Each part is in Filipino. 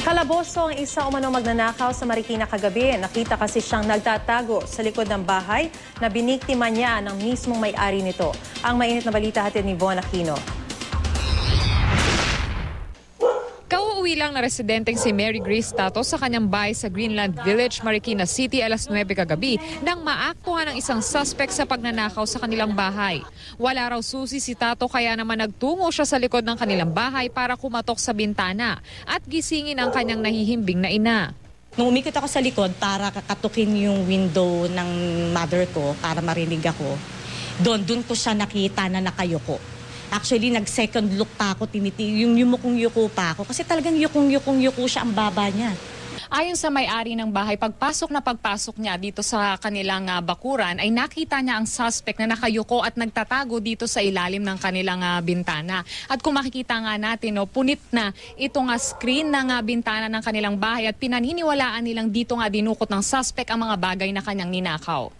Kalaboso ang isa umanong magnanakaw sa Marikina kagabi. Nakita kasi siyang nagtatago sa likod ng bahay na biniktima niya ng mismong may-ari nito. Ang mainit na balita hatid ni Von Aquino. Kauuwi lang na residenteng si Mary Grace Tato sa kanyang bahay sa Greenland Village, Marikina City alas 9 kagabi nang maaktuhan ng isang suspect sa pagnanakaw sa kanilang bahay. Wala raw susi si Tato kaya naman nagtungo siya sa likod ng kanilang bahay para kumatok sa bintana at gisingin ang kanyang nahihimbing na ina. Nung umikot ako sa likod para kakatukin yung window ng mother ko para marinig ako, doon ko siya nakita na nakayuko. Actually, nag-second look pa ako, yung yumukong-yuko pa ako. Kasi talagang yukong-yuko siya ang baba niya. Ayon sa may-ari ng bahay, pagpasok niya dito sa kanilang bakuran ay nakita niya ang suspect na nakayuko at nagtatago dito sa ilalim ng kanilang bintana. At kung makikita nga natin, punit na itong screen ng bintana ng kanilang bahay at pinaniniwalaan nilang dito nga dinukot ng suspect ang mga bagay na kanyang ninakaw.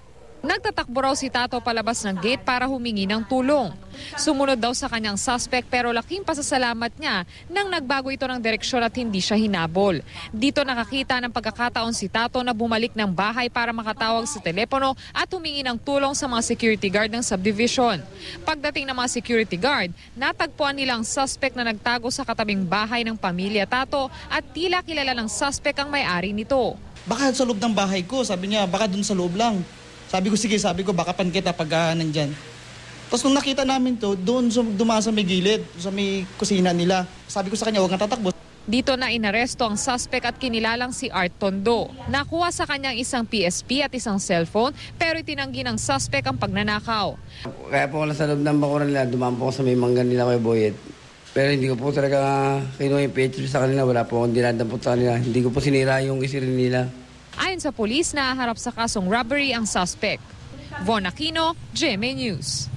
Nagtatakbo raw si Tato palabas ng gate para humingi ng tulong. Sumunod daw sa kanyang suspect pero laking pasasalamat niya nang nagbago ito ng direksyon at hindi siya hinabol. Dito nakakita ng pagkakataon si Tato na bumalik ng bahay para makatawag sa telepono at humingi ng tulong sa mga security guard ng subdivision. Pagdating ng mga security guard, natagpuan nilang suspect na nagtago sa katabing bahay ng pamilya Tato at tila kilala ng suspect ang may-ari nito. Baka sa loob ng bahay ko, sabi niya, baka dun sa loob lang. Sabi ko, sige, baka pan kita pag nandyan. Tapos nung nakita namin to, doon dumaan sa may gilid, sa may kusina nila. Sabi ko sa kanya, huwag kang tatakbo. Dito na inaresto ang suspect at kinilalang si Art Tondo. Nakuha sa kanyang isang PSP at isang cellphone pero itinanggi ng suspect ang pagnanakaw. Kaya po ako sa loob ng bakuran nila, dumaan po ako sa may manggan nila kay Boyet. Pero hindi ko po talaga kinuha yung picture sa kanila, wala po akong dinadampot sa kanila. Hindi ko po sinira yung isirin nila. Ayon sa pulis, nahaharap sa kasong robbery ang suspect. Von Aquino, GMA News.